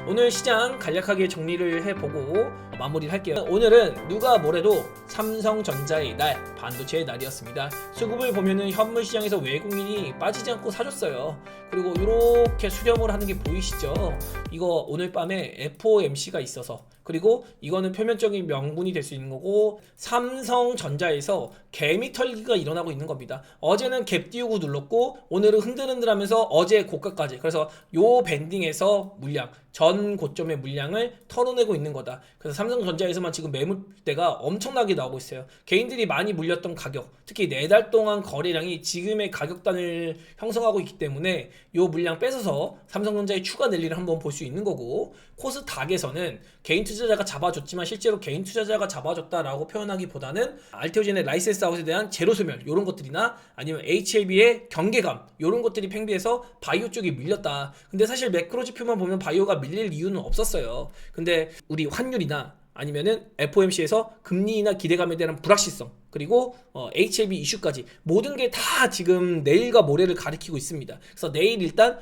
오늘 시장 간략하게 정리를 해보고 마무리를 할게요. 오늘은 누가 뭐래도 삼성전자의 날, 반도체의 날이었습니다. 수급을 보면은 현물 시장에서 외국인이 빠지지 않고 사줬어요. 그리고 이렇게 수렴을 하는 게 보이시죠? 이거 오늘 밤에 FOMC가 있어서, 그리고 이거는 표면적인 명분이 될 수 있는 거고, 삼성전자에서 개미 털기가 일어나고 있는 겁니다. 어제는 갭 띄우고 눌렀고 오늘은 흔들흔들하면서 어제 고가까지, 그래서 요 밴딩에서 물량, 전 고점의 물량을 털어내고 있는 거다. 그래서 삼성전자에서만 지금 매물대가 엄청나게 나오고 있어요. 개인들이 많이 물렸던 가격, 특히 4달 동안 거래량이 지금의 가격단을 형성하고 있기 때문에 요 물량 뺏어서 삼성전자의 추가 랠리를 한번 볼 수 있는 거고, 코스닥에서는 개인 투자자가 잡아줬지만 실제로 개인 투자자가 잡아줬다라고 표현하기보다는 알테오젠의 라이센스 아웃에 대한 제로 소멸 이런 것들이나 아니면 HLB의 경계감 이런 것들이 팽배해서 바이오 쪽이 밀렸다. 근데 사실 매크로 지표만 보면 바이오가 밀릴 이유는 없었어요. 근데 우리 환율이나 아니면은 FOMC에서 금리나 기대감에 대한 불확실성, 그리고 HLB 이슈까지 모든 게 다 지금 내일과 모레를 가리키고 있습니다. 그래서 내일 일단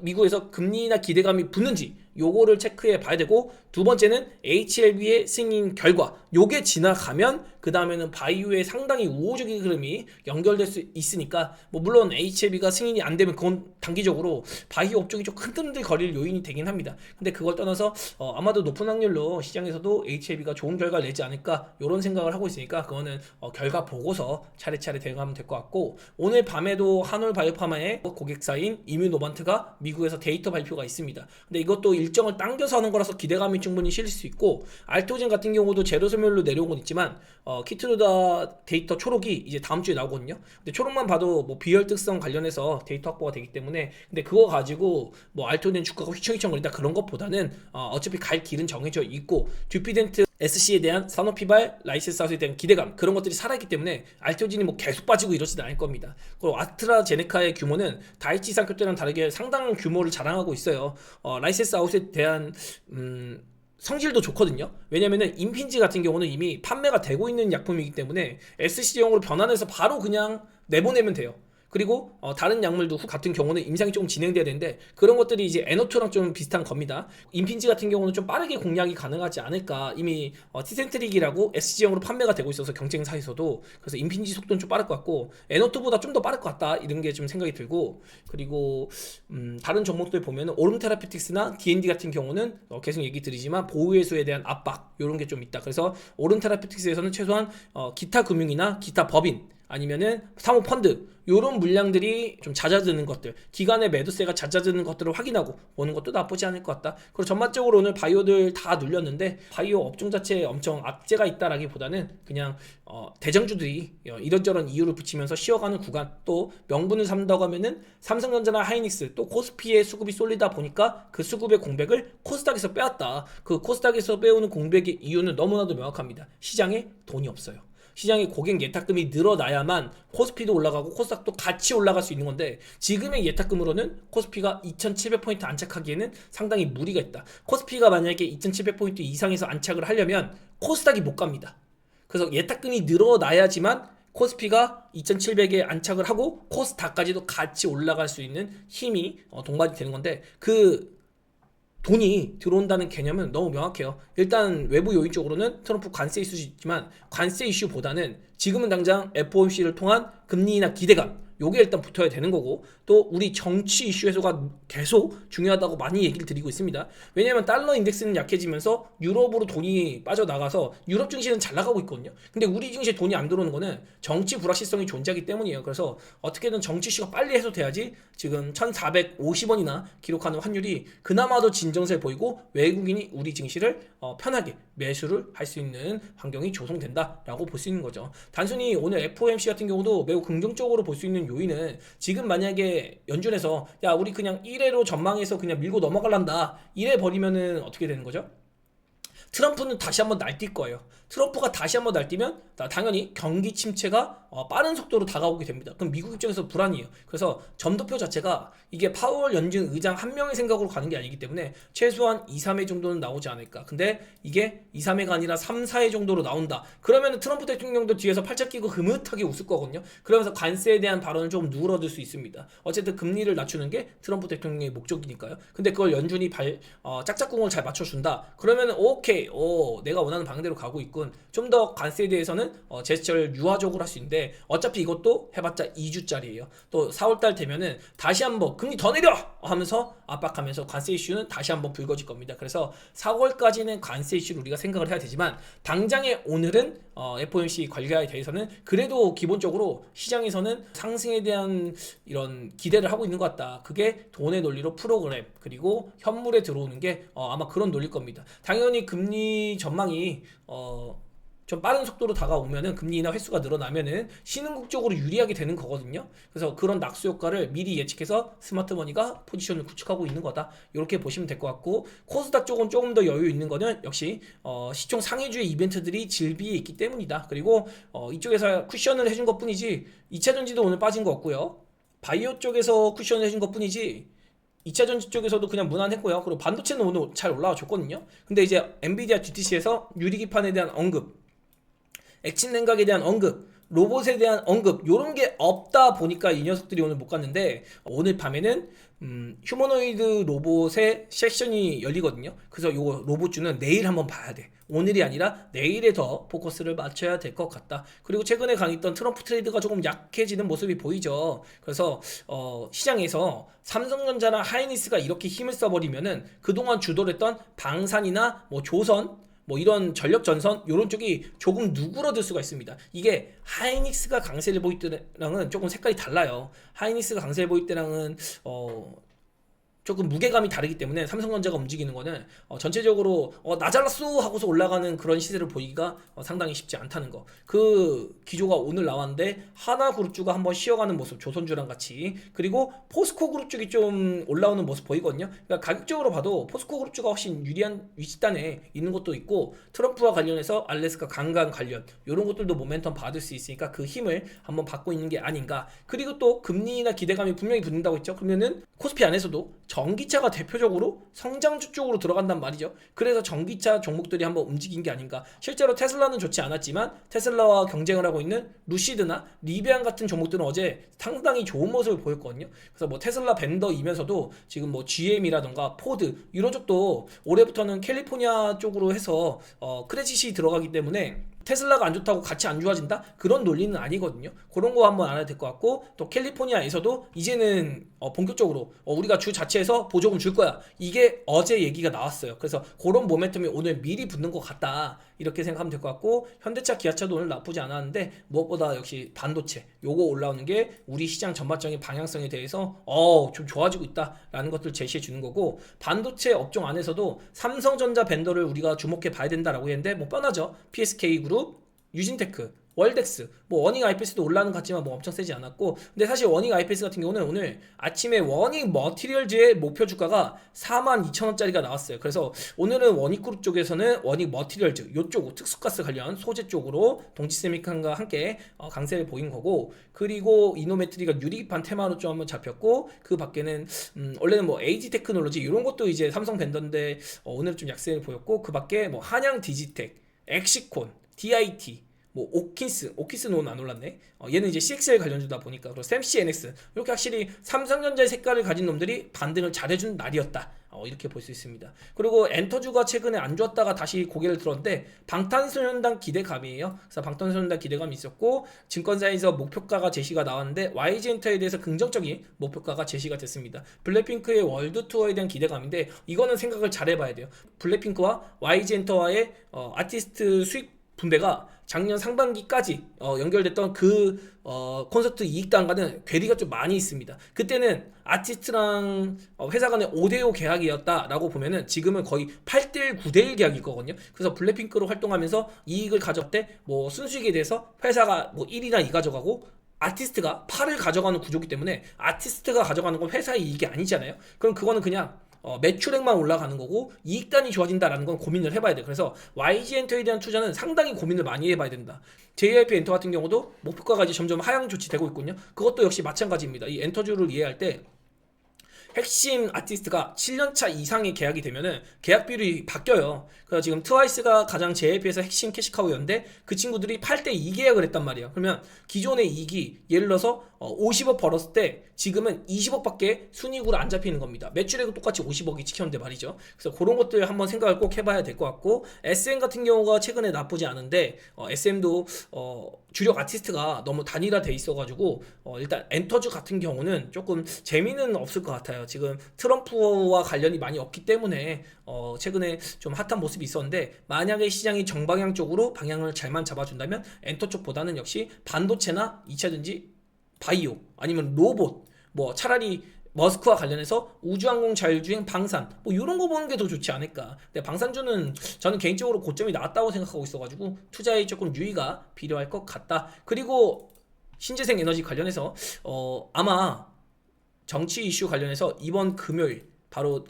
미국에서 금리나 기대감이 붙는지 요거를 체크해 봐야 되고, 두 번째는 HLB의 승인 결과 요게 지나가면 그 다음에는 바이오의 상당히 우호적인 흐름이 연결될 수 있으니까, 뭐 물론 HLB가 승인이 안 되면 그건 단기적으로 바이오 업종이 좀 흔들흔들거릴 요인이 되긴 합니다. 근데 그걸 떠나서 아마도 높은 확률로 시장에서도 HLB가 좋은 결과를 내지 않을까 이런 생각을 하고 있으니까, 그거는 결과 보고서 차례차례 대응하면 될 것 같고, 오늘 밤에도 한올 바이오파마의 고객사인 이뮤노반트가 미국에서 데이터 발표가 있습니다. 근데 이것도 일정을 당겨서 하는 거라서 기대감이 충분히 실릴 수 있고, 알토젠 같은 경우도 제로 소멸로 내려온 건 있지만 키트루다 데이터 초록이 이제 다음 주에 나오거든요. 근데 초록만 봐도 뭐 비열 특성 관련해서 데이터 확보가 되기 때문에, 근데 그거 가지고 뭐 알토젠 주가가 휘청휘청거린다 그런 것보다는 어차피 갈 길은 정해져 있고, 듀피덴트 SC에 대한 산업휘발 라이센스 아웃에 대한 기대감 그런 것들이 살아있기 때문에 알토진이 뭐 계속 빠지고 이러지는 않을 겁니다. 그리고 아스트라제네카의 규모는 다이치 산큐 때랑 다르게 상당한 규모를 자랑하고 있어요. 라이센스 아웃에 대한 성질도 좋거든요. 왜냐면은 임핀지 같은 경우는 이미 판매가 되고 있는 약품이기 때문에 SC용으로 변환해서 바로 그냥 내보내면 돼요. 그리고 다른 약물도 같은 경우는 임상이 조금 진행돼야 되는데, 그런 것들이 이제 에노투랑 좀 비슷한 겁니다. 임핀지 같은 경우는 좀 빠르게 공략이 가능하지 않을까. 이미 티센트릭이라고 SG형으로 판매가 되고 있어서 경쟁사에서도, 그래서 임핀지 속도는 좀 빠를 것 같고 에노투보다 좀 더 빠를 것 같다 이런 게 좀 생각이 들고, 그리고 다른 종목들 보면은 오름 테라피틱스나 D&D 같은 경우는 계속 얘기 드리지만 보호회수에 대한 압박 이런 게 좀 있다. 그래서 오름 테라피틱스에서는 최소한 기타 금융이나 기타 법인 아니면은 사모펀드 요런 물량들이 좀 잦아드는 것들, 기관의 매도세가 잦아드는 것들을 확인하고 보는 것도 나쁘지 않을 것 같다. 그리고 전반적으로 오늘 바이오들 다 눌렸는데, 바이오 업종 자체에 엄청 악재가 있다라기보다는 그냥 대장주들이 이런저런 이유를 붙이면서 쉬어가는 구간, 또 명분을 삼다고 하면은 삼성전자나 하이닉스 또 코스피의 수급이 쏠리다 보니까 그 수급의 공백을 코스닥에서 빼왔다. 그 코스닥에서 빼오는 공백의 이유는 너무나도 명확합니다. 시장에 돈이 없어요. 시장의 고객 예탁금이 늘어나야만 코스피도 올라가고 코스닥도 같이 올라갈 수 있는 건데, 지금의 예탁금으로는 코스피가 2700포인트 안착하기에는 상당히 무리가 있다. 코스피가 만약에 2700포인트 이상에서 안착을 하려면 코스닥이 못 갑니다. 그래서 예탁금이 늘어나야지만 코스피가 2700에 안착을 하고 코스닥까지도 같이 올라갈 수 있는 힘이 동반이 되는 건데, 그 돈이 들어온다는 개념은 너무 명확해요. 일단 외부 요인 쪽으로는 트럼프 관세 이슈도 있지만, 관세 이슈보다는 지금은 당장 FOMC를 통한 금리나 기대감 요게 일단 붙어야 되는 거고, 또 우리 정치 이슈 해소가 계속 중요하다고 많이 얘기를 드리고 있습니다. 왜냐면 달러 인덱스는 약해지면서 유럽으로 돈이 빠져나가서 유럽 증시는 잘 나가고 있거든요. 근데 우리 증시에 돈이 안 들어오는 거는 정치 불확실성이 존재하기 때문이에요. 그래서 어떻게든 정치 이슈가 빨리 해소돼야지 지금 1450원이나 기록하는 환율이 그나마도 진정세 보이고 외국인이 우리 증시를 편하게 매수를 할 수 있는 환경이 조성된다라고 볼 수 있는 거죠. 단순히 오늘 FOMC 같은 경우도 매우 긍정적으로 볼 수 있는 요인은, 지금 만약에 연준에서 야 우리 그냥 1회로 전망해서 그냥 밀고 넘어갈란다 이래 버리면은 어떻게 되는 거죠? 트럼프는 다시 한번 날뛸 거예요. 트럼프가 다시 한번 날뛰면 당연히 경기 침체가 빠른 속도로 다가오게 됩니다. 그럼 미국 입장에서 불안이에요. 그래서 점도표 자체가 이게 파월 연준 의장 한 명의 생각으로 가는 게 아니기 때문에 최소한 2, 3회 정도는 나오지 않을까. 근데 이게 2, 3회가 아니라 3, 4회 정도로 나온다. 그러면 트럼프 대통령도 뒤에서 팔짱 끼고 흐뭇하게 웃을 거거든요. 그러면서 관세에 대한 발언을 좀 누그러들 수 있습니다. 어쨌든 금리를 낮추는 게 트럼프 대통령의 목적이니까요. 근데 그걸 연준이 짝짝꿍을 잘 맞춰준다. 그러면 오케이, 내가 원하는 방향대로 가고 있군. 좀 더 관세에 대해서는 제스처를 유화적으로 할 수 있는데 어차피 이것도 해봤자 2주짜리예요. 또 4월달 되면은 다시 한번 금리 더 내려 하면서 압박하면서 관세 이슈는 다시 한번 불거질 겁니다. 그래서 4월까지는 관세 이슈를 우리가 생각을 해야 되지만 당장의 오늘은 FOMC 관리에 대해서는 그래도 기본적으로 시장에서는 상승에 대한 이런 기대를 하고 있는 것 같다. 그게 돈의 논리로 프로그램 그리고 현물에 들어오는 게 아마 그런 논리일 겁니다. 당연히 금리 전망이 좀 빠른 속도로 다가오면은 금리 인하 횟수가 늘어나면은 신흥국 쪽으로 유리하게 되는 거거든요. 그래서 그런 낙수 효과를 미리 예측해서 스마트머니가 포지션을 구축하고 있는 거다. 이렇게 보시면 될 것 같고 코스닥 쪽은 조금 더 여유 있는 거는 역시 시총 상위주의 이벤트들이 질비해 있기 때문이다. 그리고 이쪽에서 쿠션을 해준 것 뿐이지 2차전지도 오늘 빠진 거 없고요. 바이오 쪽에서 쿠션을 해준 것 뿐이지 2차전지 쪽에서도 그냥 무난했고요. 그리고 반도체는 오늘 잘 올라와 줬거든요. 근데 이제 엔비디아 GTC에서 유리기판에 대한 언급, 액친 냉각에 대한 언급, 로봇에 대한 언급 요런 게 없다 보니까 이 녀석들이 오늘 못 갔는데 오늘 밤에는 휴머노이드 로봇의 섹션이 열리거든요. 그래서 요거 로봇주는 내일 한번 봐야 돼. 오늘이 아니라 내일에 더 포커스를 맞춰야 될 것 같다. 그리고 최근에 강했던 트럼프 트레이드가 조금 약해지는 모습이 보이죠. 그래서 시장에서 삼성전자나 하이닉스가 이렇게 힘을 써버리면은 그동안 주도를 했던 방산이나 뭐 조선 이런 전력 전선 이런 쪽이 조금 누그러들 수가 있습니다. 이게 하이닉스가 강세를 보일 때랑은 조금 색깔이 달라요. 하이닉스가 강세를 보일 때랑은 조금 무게감이 다르기 때문에 삼성전자가 움직이는 거는 전체적으로 나 잘랐어 하고서 올라가는 그런 시세를 보이기가 상당히 쉽지 않다는 거. 그 기조가 오늘 나왔는데 하나그룹주가 한번 쉬어가는 모습, 조선주랑 같이. 그리고 포스코그룹 쪽이 좀 올라오는 모습 보이거든요. 그러니까 가격적으로 봐도 포스코그룹주가 훨씬 유리한 위치단에 있는 것도 있고 트럼프와 관련해서 알래스카 강간 관련 이런 것들도 모멘텀 받을 수 있으니까 그 힘을 한번 받고 있는 게 아닌가. 그리고 또 금리나 기대감이 분명히 붙는다고 했죠. 그러면은 코스피 안에서도 전기차가 대표적으로 성장주 쪽으로 들어간단 말이죠. 그래서 전기차 종목들이 한번 움직인 게 아닌가. 실제로 테슬라는 좋지 않았지만 테슬라와 경쟁을 하고 있는 루시드나 리비안 같은 종목들은 어제 상당히 좋은 모습을 보였거든요. 그래서 뭐 테슬라 벤더이면서도 지금 뭐 GM이라던가 포드 이런 쪽도 올해부터는 캘리포니아 쪽으로 해서 크레딧이 들어가기 때문에 테슬라가 안 좋다고 같이 안 좋아진다? 그런 논리는 아니거든요. 그런 거 한번 알아야 될 것 같고 또 캘리포니아에서도 이제는 본격적으로 우리가 주 자체에서 보조금 줄 거야. 이게 어제 얘기가 나왔어요. 그래서 그런 모멘텀이 오늘 미리 붙는 것 같다. 이렇게 생각하면 될 것 같고 현대차, 기아차도 오늘 나쁘지 않았는데 무엇보다 역시 반도체 요거 올라오는 게 우리 시장 전반적인 방향성에 대해서 좀 좋아지고 있다라는 것들 제시해 주는 거고 반도체 업종 안에서도 삼성전자 벤더를 우리가 주목해 봐야 된다라고 했는데 뭐 뻔하죠. PSK 그룹, 유진테크, 월덱스, 뭐 워닝 IPS도 올라가는 것 같지만 뭐 엄청 세지 않았고 근데 사실 워닝 IPS 같은 경우는 오늘 아침에 워닝 머티리얼즈의 목표 주가가 42,000원짜리가 나왔어요. 그래서 오늘은 워닝그룹 쪽에서는 워닝 머티리얼즈 요쪽 특수가스 관련 소재 쪽으로 동치세미칸과 함께 강세를 보인 거고 그리고 이노메트리가 유리기판 테마로 좀 한번 잡혔고 그 밖에는 원래는 뭐 AG 테크놀로지 이런 것도 이제 삼성 밴더인데 오늘 좀 약세를 보였고 그 밖에 뭐 한양 디지텍, 엑시콘, DIT 뭐 오킨스는 오늘 안 올랐네. 얘는 이제 CXL 관련주다 보니까 그리고 샘CNX 이렇게 확실히 삼성전자의 색깔을 가진 놈들이 반등을 잘해준 날이었다. 이렇게 볼 수 있습니다. 그리고 엔터주가 최근에 안 좋았다가 다시 고개를 들었는데 방탄소년단 기대감이에요. 그래서 방탄소년단 기대감이 있었고 증권사에서 목표가가 제시가 나왔는데 YG엔터에 대해서 긍정적인 목표가가 제시가 됐습니다. 블랙핑크의 월드 투어에 대한 기대감인데 이거는 생각을 잘 해봐야 돼요. 블랙핑크와 YG엔터와의 아티스트 수익 분배가 작년 상반기까지 연결됐던 그 콘서트 이익단과는 괴리가 좀 많이 있습니다. 그때는 아티스트랑 회사 간의 5대5 계약이었다라고 보면은 지금은 거의 8대1, 9대1 계약일 거거든요. 그래서 블랙핑크로 활동하면서 이익을 가져올 때 뭐 순수익에 대해서 회사가 뭐 1이나 2 가져가고 아티스트가 8을 가져가는 구조기 때문에 아티스트가 가져가는 건 회사의 이익이 아니잖아요. 그럼 그거는 그냥 매출액만 올라가는 거고 이익단이 좋아진다라는 건 고민을 해봐야 돼. 그래서 YG엔터에 대한 투자는 상당히 고민을 많이 해봐야 된다. JYP 엔터 같은 경우도 목표가가 이제 점점 하향 조치되고 있군요. 그것도 역시 마찬가지입니다. 이 엔터주를 이해할 때 핵심 아티스트가 7년차 이상의 계약이 되면은 계약 비율이 바뀌어요. 그래서 지금 트와이스가 가장 JYP에서 핵심 캐시카우였는데 그 친구들이 8대 2 계약을 했단 말이에요. 그러면 기존의 이익이 예를 들어서 50억 벌었을 때 지금은 20억밖에 순이익으로 안 잡히는 겁니다. 매출액은 똑같이 50억이 찍혔는데 말이죠. 그래서 그런 것들 한번 생각을 꼭 해봐야 될 것 같고, SM 같은 경우가 최근에 나쁘지 않은데 SM도 주력 아티스트가 너무 단일화돼 있어가지고 일단 엔터주 같은 경우는 조금 재미는 없을 것 같아요. 지금 트럼프와 관련이 많이 없기 때문에 최근에 좀 핫한 모습이 있었는데, 만약에 시장이 정방향 쪽으로 방향을 잘만 잡아준다면 엔터 쪽보다는 역시 반도체나 2차전지, 바이오 아니면 로봇, 뭐 차라리 머스크와 관련해서 우주항공 자율주행 방산 뭐 이런 거 보는 게 더 좋지 않을까. 근데 방산주는 저는 개인적으로 고점이 나왔다고 생각하고 있어가지고 투자에 조금 유의가 필요할 것 같다. 그리고 신재생 에너지 관련해서 아마 정치 이슈 관련해서 이번 금요일 바로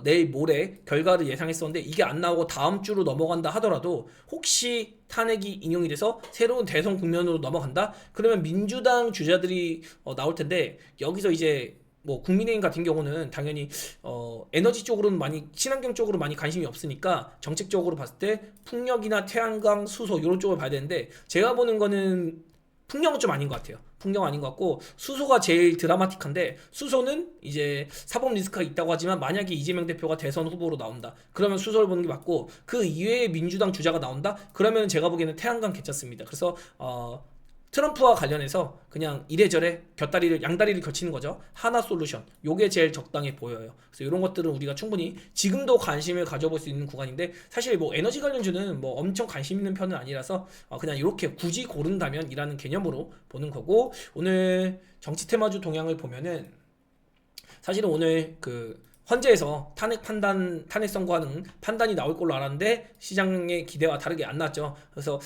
내일 모레 결과를 예상했었는데 이게 안 나오고 다음 주로 넘어간다 하더라도, 혹시 탄핵이 인용이 돼서 새로운 대선 국면으로 넘어간다? 그러면 민주당 주자들이 나올 텐데, 여기서 이제 뭐 국민의힘 같은 경우는 당연히 에너지 쪽으로는 많이, 친환경 쪽으로 많이 관심이 없으니까 정책적으로 봤을 때 풍력이나 태양광, 수소 이런 쪽을 봐야 되는데, 제가 보는 거는 풍력은 좀 아닌 것 같아요. 풍력 아닌 것 같고 수소가 제일 드라마틱한데, 수소는 이제 사법 리스크가 있다고 하지만 만약에 이재명 대표가 대선 후보로 나온다 그러면 수소를 보는 게 맞고, 그 이외에 민주당 주자가 나온다 그러면 제가 보기에는 태양광 괜찮습니다. 그래서 트럼프와 관련해서 그냥 이래저래 양다리를 거치는 거죠. 하나 솔루션, 요게 제일 적당해 보여요. 그래서 이런 것들은 우리가 충분히 지금도 관심을 가져볼 수 있는 구간인데, 사실 뭐 에너지 관련주는 뭐 엄청 관심 있는 편은 아니라서 그냥 이렇게 굳이 고른다면 이라는 개념으로 보는 거고, 오늘 정치 테마주 동향을 보면은 사실은 오늘 헌재에서 탄핵 선고하는 판단이 나올 걸로 알았는데 시장의 기대와 다르게 안 나왔죠. 그래서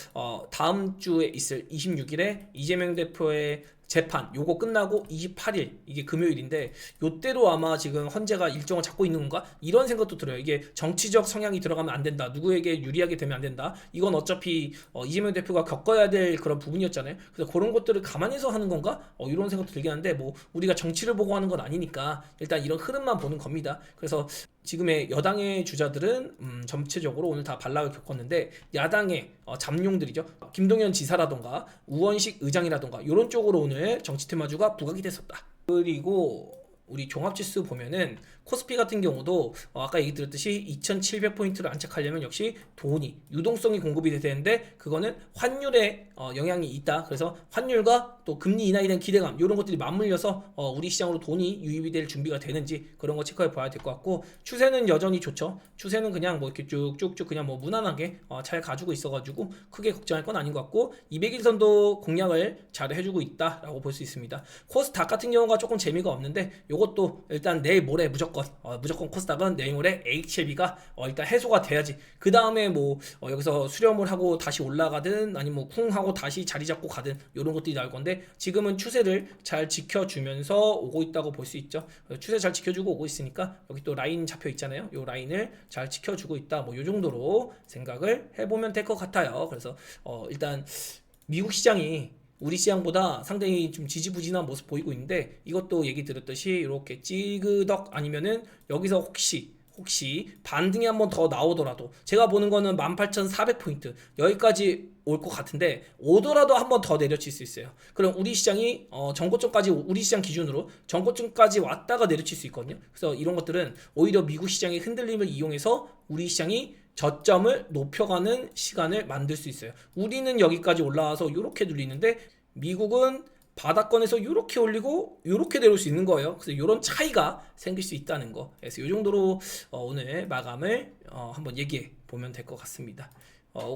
다음 주에 있을 26일에 이재명 대표의 재판 요거 끝나고 28일, 이게 금요일인데 요때로 아마 지금 헌재가 일정을 잡고 있는 건가? 이런 생각도 들어요. 이게 정치적 성향이 들어가면 안 된다, 누구에게 유리하게 되면 안 된다, 이건 어차피 이재명 대표가 겪어야 될 그런 부분이었잖아요. 그래서 그런 것들을 감안해서 하는 건가? 이런 생각도 들긴 한데, 뭐 우리가 정치를 보고 하는 건 아니니까 일단 이런 흐름만 보는 겁니다. 그래서 지금의 여당의 주자들은 전체적으로 오늘 다 반락을 겪었는데, 야당의 잠룡들이죠. 김동연 지사라던가 우원식 의장이라던가 이런 쪽으로 오늘 정치 테마주가 부각이 됐었다. 그리고 우리 종합지수 보면은 코스피 같은 경우도 아까 얘기 드렸듯이 2700포인트를 안착하려면 역시 돈이, 유동성이 공급이 돼야 되는데, 그거는 환율에 영향이 있다. 그래서 환율과 또 금리 인하에 대한 기대감 이런 것들이 맞물려서 우리 시장으로 돈이 유입이 될 준비가 되는지 그런 거 체크해 봐야 될 것 같고, 추세는 여전히 좋죠. 추세는 그냥 뭐 이렇게 쭉쭉쭉 그냥 뭐 무난하게 잘 가지고 있어가지고 크게 걱정할 건 아닌 것 같고, 200일선도 공략을 잘 해주고 있다라고 볼 수 있습니다. 코스닥 같은 경우가 조금 재미가 없는데, 요것도 일단 내일 모레 무조건 코스닥은 내일 모레 HLB가 일단 해소가 돼야지, 그 다음에 뭐 여기서 수렴을 하고 다시 올라가든 아니면 뭐 쿵 하고 다시 자리 잡고 가든 이런 것들이 나올 건데, 지금은 추세를 잘 지켜주면서 오고 있다고 볼 수 있죠. 추세 잘 지켜주고 오고 있으니까 여기 또 라인 잡혀 있잖아요. 요 라인을 잘 지켜주고 있다, 뭐 요 정도로 생각을 해보면 될 것 같아요. 그래서 일단 미국 시장이 우리 시장보다 상당히 좀 지지부진한 모습 보이고 있는데, 이것도 얘기 드렸듯이 이렇게 찌그덕 아니면은 여기서 혹시 반등이 한번 더 나오더라도, 제가 보는 거는 18,400포인트 여기까지 올 것 같은데, 오더라도 한번 더 내려칠 수 있어요. 그럼 우리 시장이 전고점까지, 우리 시장 기준으로 전고점까지 왔다가 내려칠 수 있거든요. 그래서 이런 것들은 오히려 미국 시장의 흔들림을 이용해서 우리 시장이 저점을 높여가는 시간을 만들 수 있어요. 우리는 여기까지 올라와서 이렇게 눌리는데, 미국은 바닥권에서 이렇게 올리고 이렇게 내려올 수 있는 거예요. 그래서 이런 차이가 생길 수 있다는 거. 그래서 이 정도로 오늘 마감을 한번 얘기해 보면 될 것 같습니다.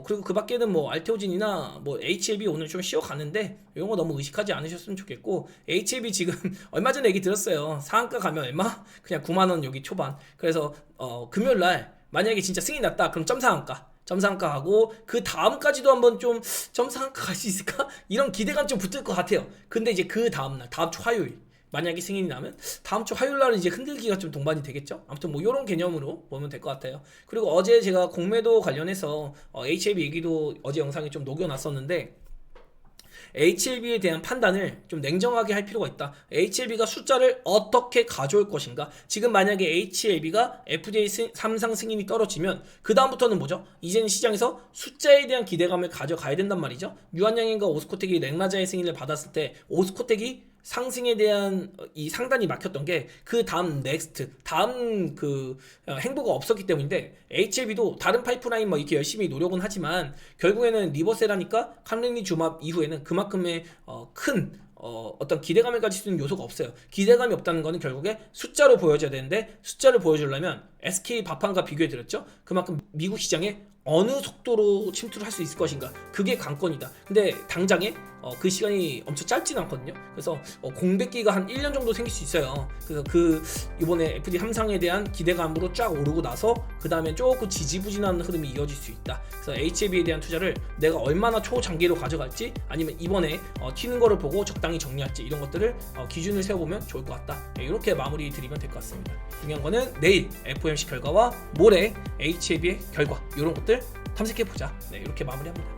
그리고 그 밖에는 뭐 알테오진이나 뭐 HLB 오늘 좀 쉬어가는데 이런 거 너무 의식하지 않으셨으면 좋겠고, HLB 지금 얼마 전에 얘기 들었어요. 상한가 가면 얼마? 그냥 9만원 여기 초반. 그래서 금요일날 만약에 진짜 승인 났다 그럼 점상한가 하고, 그 다음까지도 한번 좀 점상한가 갈 수 있을까? 이런 기대감 좀 붙을 것 같아요. 근데 이제 그 다음날, 다음 주 화요일 만약에 승인이 나면 다음 주 화요일 날은 이제 흔들기가 좀 동반이 되겠죠. 아무튼 뭐 이런 개념으로 보면 될 것 같아요. 그리고 어제 제가 공매도 관련해서 HLB 얘기도 어제 영상에 좀 녹여놨었는데, HLB에 대한 판단을 좀 냉정하게 할 필요가 있다. HLB가 숫자를 어떻게 가져올 것인가. 지금 만약에 HLB가 FDA 3상 승인이 떨어지면 그 다음부터는 뭐죠? 이제는 시장에서 숫자에 대한 기대감을 가져가야 된단 말이죠. 유한양행과 오스코텍이 렉나자의 승인을 받았을 때 오스코텍이 상승에 대한 이 상단이 막혔던 게 그 다음 넥스트, 다음 그 행보가 없었기 때문인데, HLB도 다른 파이프라인 뭐 이렇게 열심히 노력은 하지만 결국에는 리버세라니까 캄렌리 주맙 이후에는 그만큼의 큰 어떤 기대감을 가질 수 있는 요소가 없어요. 기대감이 없다는 거는 결국에 숫자로 보여줘야 되는데, 숫자를 보여주려면 SK 바판과 비교해 드렸죠. 그만큼 미국 시장에 어느 속도로 침투를 할 수 있을 것인가, 그게 관건이다. 근데 당장에 그 시간이 엄청 짧진 않거든요. 그래서 공백기가 한 1년 정도 생길 수 있어요. 그래서 이번에 FD 3상에 대한 기대감으로 쫙 오르고 나서 그 다음에 조금 지지부진한 흐름이 이어질 수 있다. 그래서 HLB에 대한 투자를 내가 얼마나 초장기로 가져갈지, 아니면 이번에 튀는 거를 보고 적당히 정리할지, 이런 것들을 기준을 세워보면 좋을 것 같다. 네, 이렇게 마무리 드리면 될 것 같습니다. 중요한 거는 내일 FOMC 결과와 모레 HLB의 결과, 이런 것들 탐색해보자. 네, 이렇게 마무리합니다.